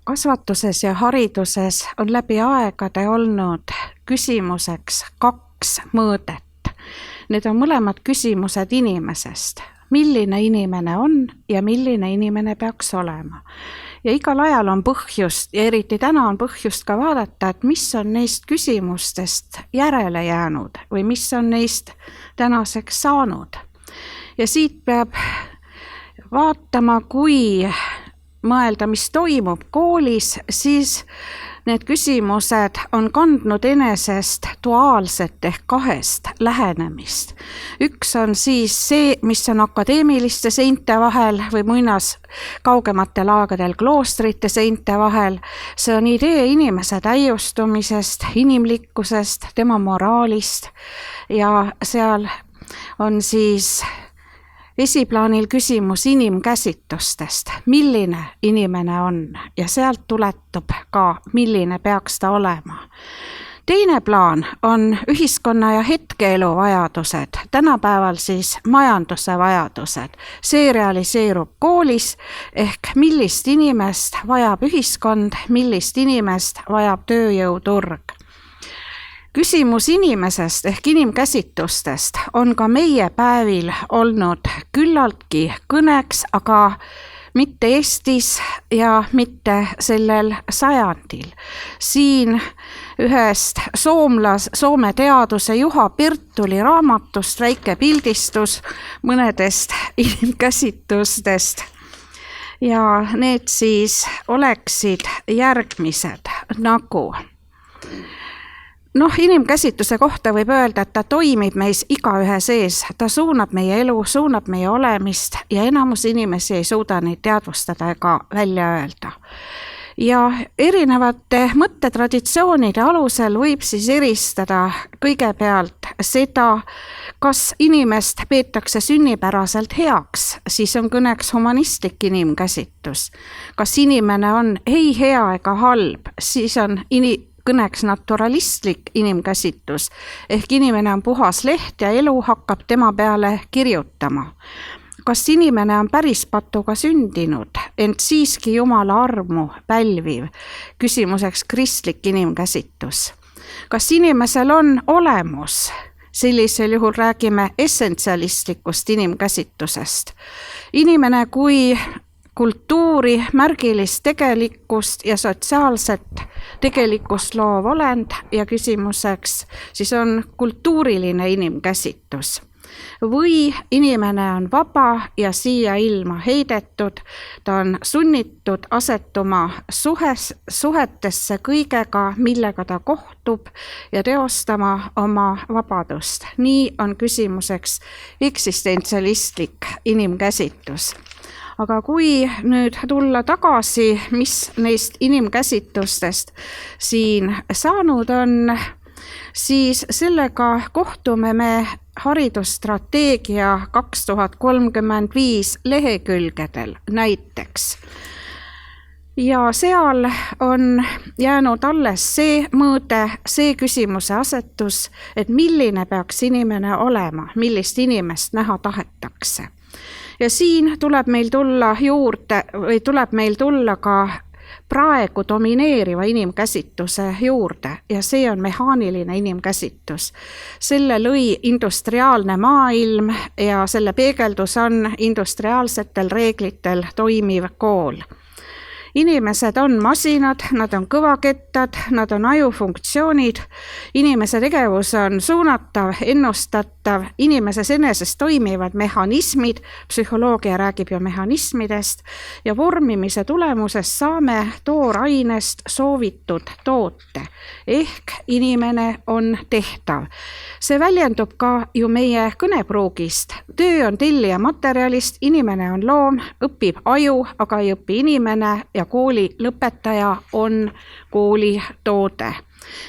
Kasvatuses ja hariduses on läbi aegade olnud küsimuseks 2 mõõdet. Need on mõlemad küsimused inimesest. Milline inimene on ja milline inimene peaks olema. Ja igal ajal on põhjust, ja eriti täna on põhjust ka vaadata, et mis on neist küsimustest järele jäänud või mis on neist tänaseks saanud. Ja siit peab vaatama, kui mõelda, mis toimub koolis, siis need küsimused on kandnud enesest duaalset ehk 2 lähenemist. Üks on siis see, mis on akadeemiliste seinte vahel või muinas kaugematel aegadel kloostrite seinte vahel. See on idee inimese täiustumisest, inimlikkusest, tema moraalist ja seal on siis esiplaanil küsimus inimkäsitustest, milline inimene on ja sealt tuletub ka, milline peaks ta olema. Teine plaan on ühiskonna ja hetkeelu vajadused, tänapäeval siis majanduse vajadused. See realiseerub koolis ehk millist inimest vajab ühiskond, millist inimest vajab tööjõuturg. Küsimus inimesest ehk inimkäsitustest on ka meie päevil olnud küllaltki kõneks, aga mitte Eestis ja mitte sellel sajandil. Siin ühest Soome teaduse Juha Pirtuli raamatust väike pildistus mõnedest inimkäsitustest. Ja need siis oleksid järgmised nagu... Inimkäsitluse kohta võib öelda, et ta toimib meis igaühe sees, ta suunab meie elu, suunab meie olemist ja enamus inimesi ei suuda neid teadvustada ega välja öelda. Ja erinevate mõttetraditsioonide alusel võib siis eristada kõigepealt seda, kas inimest peetakse sünnipäraselt heaks, siis on kõneks humanistlik inimkäsitlus. Kas inimene on ei hea ega halb, siis on kõneks naturalistlik inimkäsitlus, ehk inimene on puhas leht ja elu hakkab tema peale kirjutama. Kas inimene on päris patuga sündinud, ent siiski Jumala armu pälviv, küsimuseks kristlik inimkäsitlus. Kas inimesel on olemus, sellisel juhul räägime essentsialistlikust inimkäsitlusest. Inimene kui kultuuri, märgilist tegelikkust ja sotsiaalset tegelikkust loov olend ja küsimuseks siis on kultuuriline inimkäsitlus. Või inimene on vaba ja siia ilma heidetud, ta on sunnitud asetuma suhetesse kõigega, millega ta kohtub ja teostama oma vabadust. Nii on küsimuseks eksistentsialistlik inimkäsitlus. Aga kui nüüd tulla tagasi, mis neist inimkäsitlustest siin saanud on, siis sellega kohtume me haridusstrateegia 2035 lehekülgedel näiteks. Ja seal on jäänud alles see mõõde, see küsimuse asetus, et milline peaks inimene olema, millist inimest näha tahetakse. Ja siin tuleb meil tulla ka praegu domineeriva inimkäsitluse juurde ja see on mehaaniline inimkäsitlus. Selle lõi industriaalne maailm ja selle peegeldus on industriaalsetel reeglitel toimiv kool. Inimesed on masinad, nad on kõvakettad, nad on ajufunktsioonid, inimese tegevus on suunatav, ennustatav, inimeses eneses toimivad mehhanismid, psühholoogia räägib ju mehhanismidest ja vormimise tulemusest saame toorainest soovitud toote, ehk inimene on tehtav. See väljendub ka ju meie kõnepruugist. Töö on tellija materjalist, inimene on loom, õpib aju, aga ei õpi inimene ja kooli lõpetaja on kooli toode.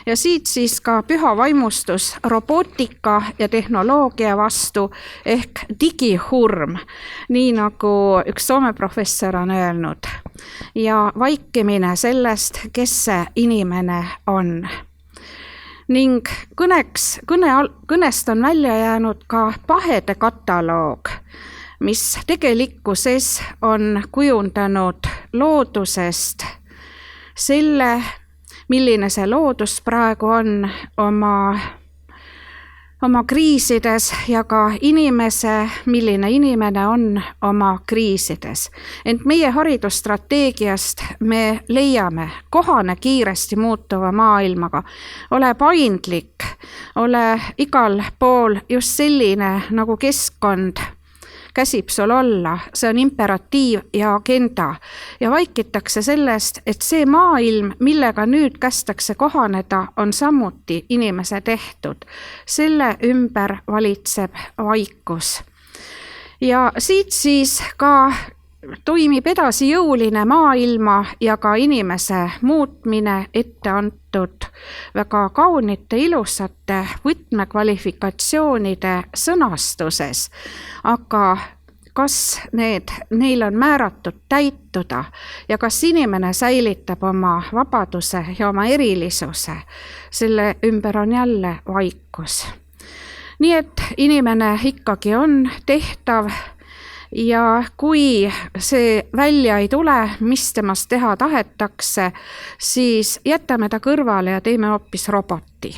Ja siit siis ka püha vaimustus robootika ja tehnoloogia vastu ehk digihurm, nii nagu üks Soome professor on öelnud. Ja vaikimine sellest, kes see inimene on. Ning kõnest on välja jäänud ka pahede kataloog, mis tegelikkuses on kujundanud loodusest selle, milline see loodus praegu on oma kriisides ja ka milline inimene on oma kriisides. Ent meie haridusstrateegiast me leiame, kohane kiiresti muutuva maailmaga, ole paindlik, ole igal pool just selline, nagu keskkond käsib sul olla, see on imperatiiv ja agenda ja vaikitakse sellest, et see maailm, millega nüüd kästakse kohaneda, on samuti inimese tehtud. Selle ümber valitseb vaikus. Ja siit siis ka toimib edasi jõuline maailma ja ka inimese muutmine ette antud väga kaunite, ilusate võtmekvalifikatsioonide sõnastuses. Aga kas neil on määratud täituda ja kas inimene säilitab oma vabaduse ja oma erilisuse, selle ümber on jälle vaikus. Nii et inimene ikkagi on tehtav. Ja kui see välja ei tule, mis temast teha tahetakse, siis jätame ta kõrvale ja teeme hoopis roboti.